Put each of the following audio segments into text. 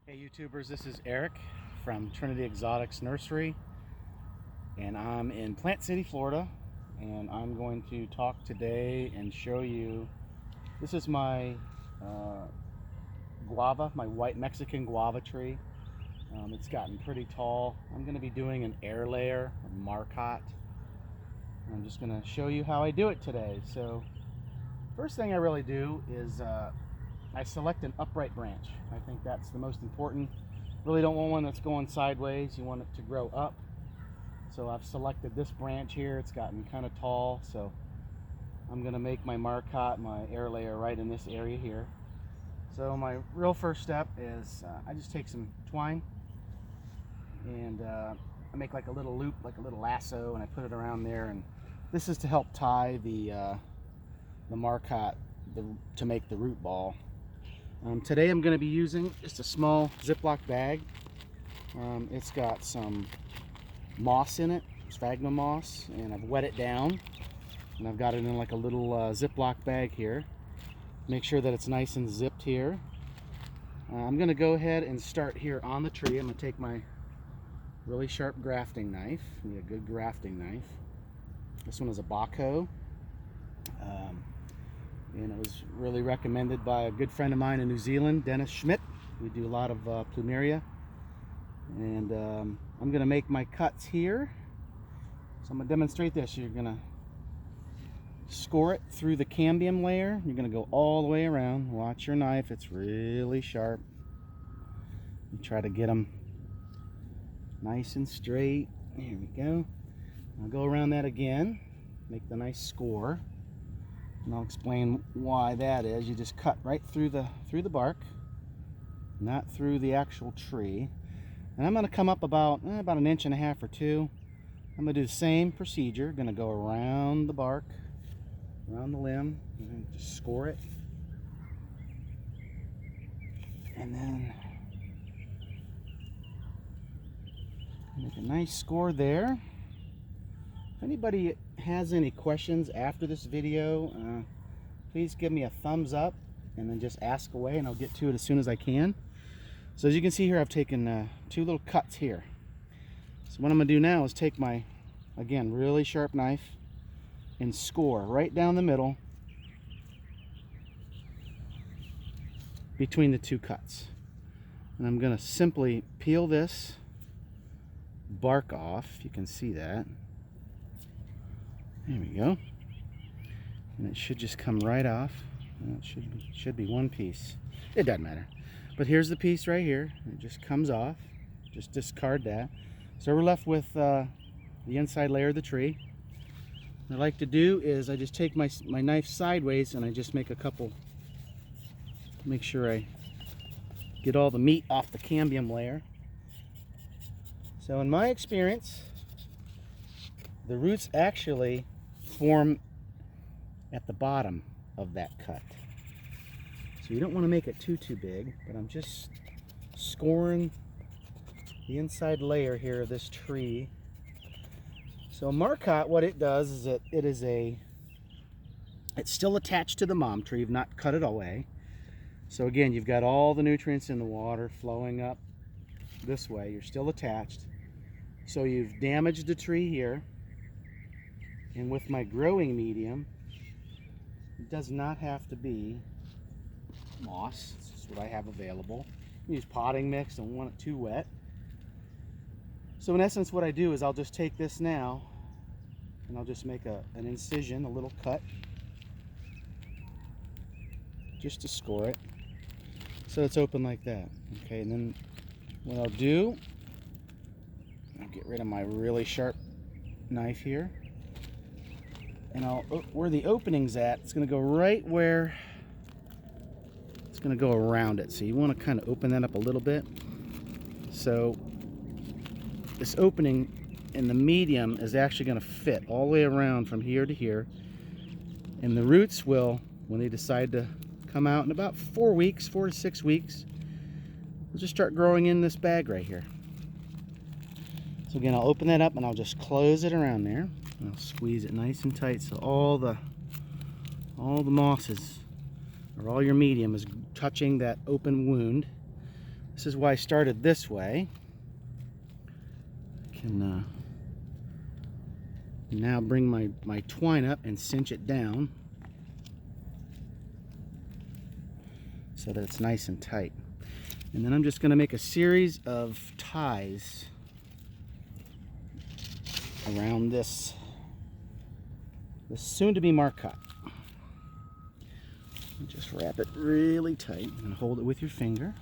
Hey YouTubers, this is Eric from Trinity Exotics Nursery, and I'm in Plant City, Florida, and I'm going to talk today and show you, this is my guava, my white Mexican guava tree. It's gotten pretty tall. I'm going to be doing an air layer, a marcotte. I'm just going to show you how I do it today. So first thing I really do is I select an upright branch. I think that's the most important. Really don't want one that's going sideways. You want it to grow up. So I've selected this branch here. It's gotten kind of tall, so I'm going to make my marcotte, my air layer, right in this area here. So my real first step is I just take some twine and I make like a little loop, like a little lasso, and I put it around there. And this is to help tie the marcotte to make the root ball. Today I'm going to be using just a small Ziploc bag. It's got some moss in it, sphagnum moss, and I've wet it down. And I've got it in like a little Ziploc bag here. Make sure that it's nice and zipped here. I'm going to go ahead and start here on the tree. I'm going to take my really sharp grafting knife. I need a good grafting knife. This one is a Baco. And it was really recommended by a good friend of mine in New Zealand, Dennis Schmidt. We do a lot of plumeria. And I'm going to make my cuts here. So I'm going to demonstrate this. You're going to score it through the cambium layer. You're going to go all the way around. Watch your knife. It's really sharp. You try to get them nice and straight. There we go. I'll go around that again. Make the nice score. And I'll explain why that is. You just cut right through the bark, not through the actual tree. And I'm going to come up about an inch and a half or two. I'm going to do the same procedure. Going to go around the bark, around the limb, and just score it. And then make a nice score there. If anybody has any questions after this video, please give me a thumbs up and then just ask away, and I'll get to it as soon as I can. So as you can see here, I've taken two little cuts here. So what I'm going to do now is take my, again, really sharp knife and score right down the middle between the two cuts. And I'm going to simply peel this bark off. You can see that. There we go. And it should just come right off. It should be one piece. It doesn't matter. But here's the piece right here. It just comes off. Just discard that. So we're left with the inside layer of the tree. What I like to do is I just take my knife sideways and I just make a couple, make sure I get all the meat off the cambium layer. So in my experience, the roots actually form at the bottom of that cut. So you don't want to make it too big, but I'm just scoring the inside layer here of this tree. So marcotte, what it does is it's still attached to the mom tree. You've not cut it away. So again, you've got all the nutrients in the water flowing up this way. You're still attached. So you've damaged the tree here. And with my growing medium, it does not have to be moss. This is what I have available. I use potting mix, don't want it too wet. So in essence, what I do is I'll just take this now and I'll just make an incision, a little cut, just to score it. So it's open like that. Okay, and then what I'll do, I'll get rid of my really sharp knife here. And where the opening's at, it's going to go right where it's going to go around it. So you want to kind of open that up a little bit. So this opening in the medium is actually going to fit all the way around from here to here. And the roots will, when they decide to come out in about 4 weeks, 4 to 6 weeks, they'll just start growing in this bag right here. So again, I'll open that up and I'll just close it around there. And I'll squeeze it nice and tight so all the mosses, or all your medium, is touching that open wound. This is why I started this way. I can now bring my twine up and cinch it down so that it's nice and tight. And then I'm just going to make a series of ties around this soon-to-be marcotte. Just wrap it really tight and hold it with your finger.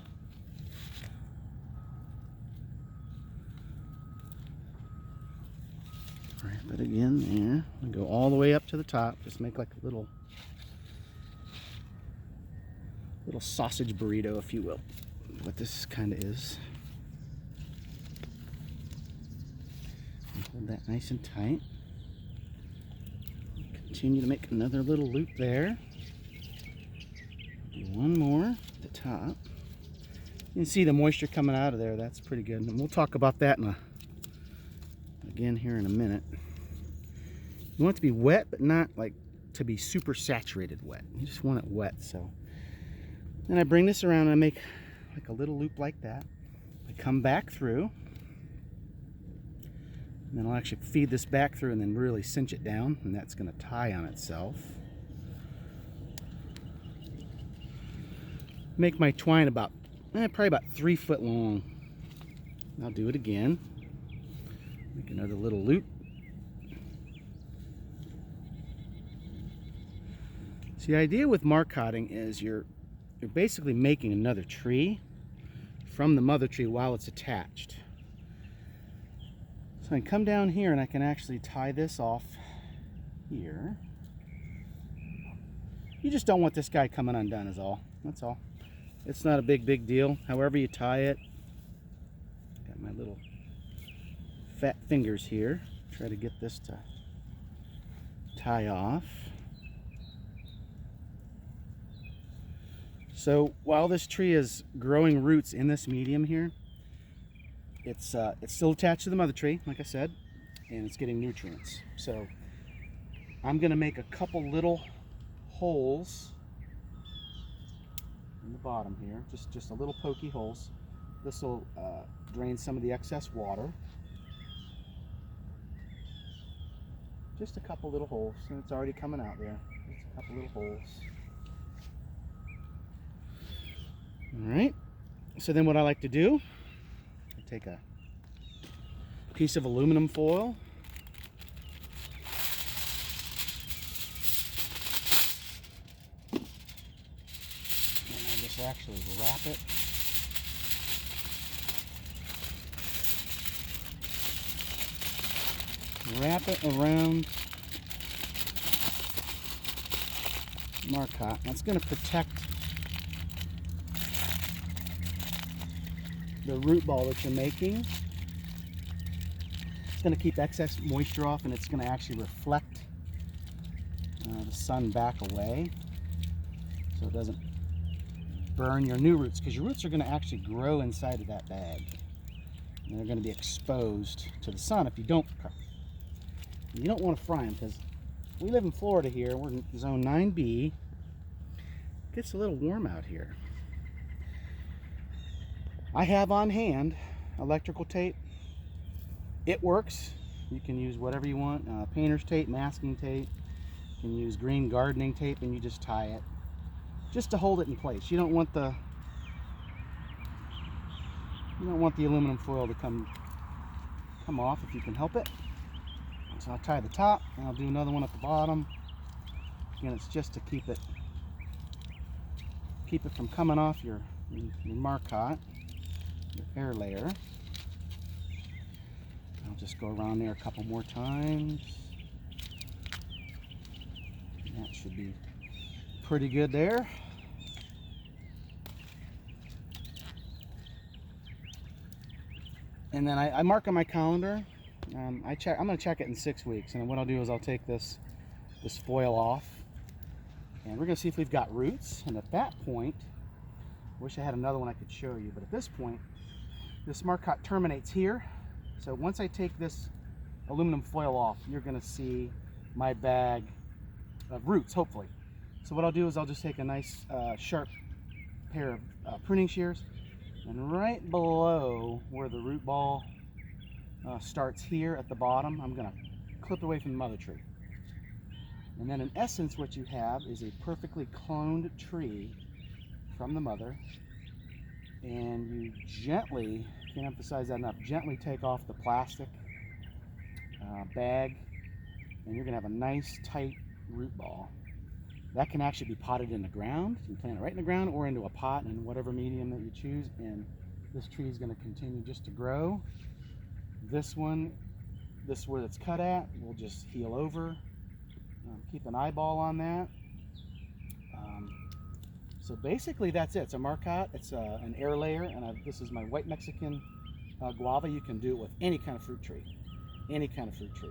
Wrap it again there and go all the way up to the top. Just make like a little sausage burrito, if you will. What this kind of is. Hold that nice and tight. Continue to make another little loop there. Do one more at the top. You can see the moisture coming out of there. That's pretty good. And we'll talk about that again here in a minute. You want it to be wet, but not like to be super saturated wet. You just want it wet. So then I bring this around and I make like a little loop like that. I come back through, and then I'll actually feed this back through and then really cinch it down, and that's going to tie on itself. Make my twine about probably about 3 foot long. I'll do it again. Make another little loop. See, the idea with marcotting is you're basically making another tree from the mother tree while it's attached. So I can come down here and I can actually tie this off here. You just don't want this guy coming undone is all. That's all. It's not a big deal. However you tie it. Got my little fat fingers here. Try to get this to tie off. So while this tree is growing roots in this medium here, it's still attached to the mother tree, like I said, and it's getting nutrients. So I'm going to make a couple little holes in the bottom here, just a little pokey holes. This will drain some of the excess water. Just a couple little holes, and it's already coming out there. Just a couple little holes. Alright, so then what I like to do, I take a piece of aluminum foil, and I just actually wrap it around marcotte. That's going to protect the root ball that you're making. It's going to keep excess moisture off, and it's going to actually reflect the sun back away so it doesn't burn your new roots, because your roots are going to actually grow inside of that bag and they're going to be exposed to the sun if you don't want to fry them, because we live in Florida here. We're in zone 9B. It gets a little warm out here. I have on hand electrical tape. It works. You can use whatever you want. Painter's tape, masking tape. You can use green gardening tape, and you just tie it just to hold it in place. You don't want the aluminum foil to come off if you can help it. So I'll tie the top, and I'll do another one at the bottom. Again, it's just to keep it from coming off your marcotte, your air layer. I'll just go around there a couple more times. And that should be pretty good there. And then I mark on my calendar. I'm going to check it in 6 weeks, and what I'll do is I'll take this foil off, and we're going to see if we've got roots. And at that point, I wish I had another one I could show you, but at this point, this marcotte terminates here. So once I take this aluminum foil off, you're going to see my bag of roots, hopefully. So what I'll do is I'll just take a nice sharp pair of pruning shears, And right below where the root ball starts here at the bottom, I'm going to clip away from the mother tree. And then in essence what you have is a perfectly cloned tree from the mother, and you gently, can't emphasize that enough, gently take off the plastic bag, and you're going to have a nice tight root ball. That can actually be potted in the ground. You can plant it right in the ground or into a pot in whatever medium that you choose, and this tree is going to continue just to grow. This one, this where it's cut at, will just heal over. Keep an eyeball on that. So basically that's it. It's a marcotte, it's an air layer, and this is my white Mexican guava. You can do it with any kind of fruit tree, any kind of fruit tree.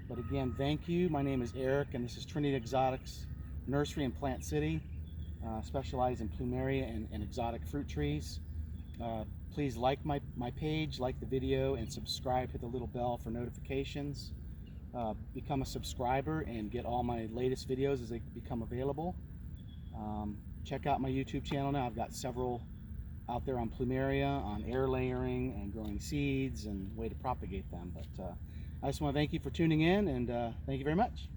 But again, thank you. My name is Eric, and this is Trinity Exotics Nursery in Plant City. Specialize in plumeria and exotic fruit trees. Please like my page, like the video, and subscribe. Hit the little bell for notifications. Become a subscriber and get all my latest videos as they become available. Check out my YouTube channel now. I've got several out there on plumeria, on air layering and growing seeds and way to propagate them. But I just want to thank you for tuning in, and thank you very much.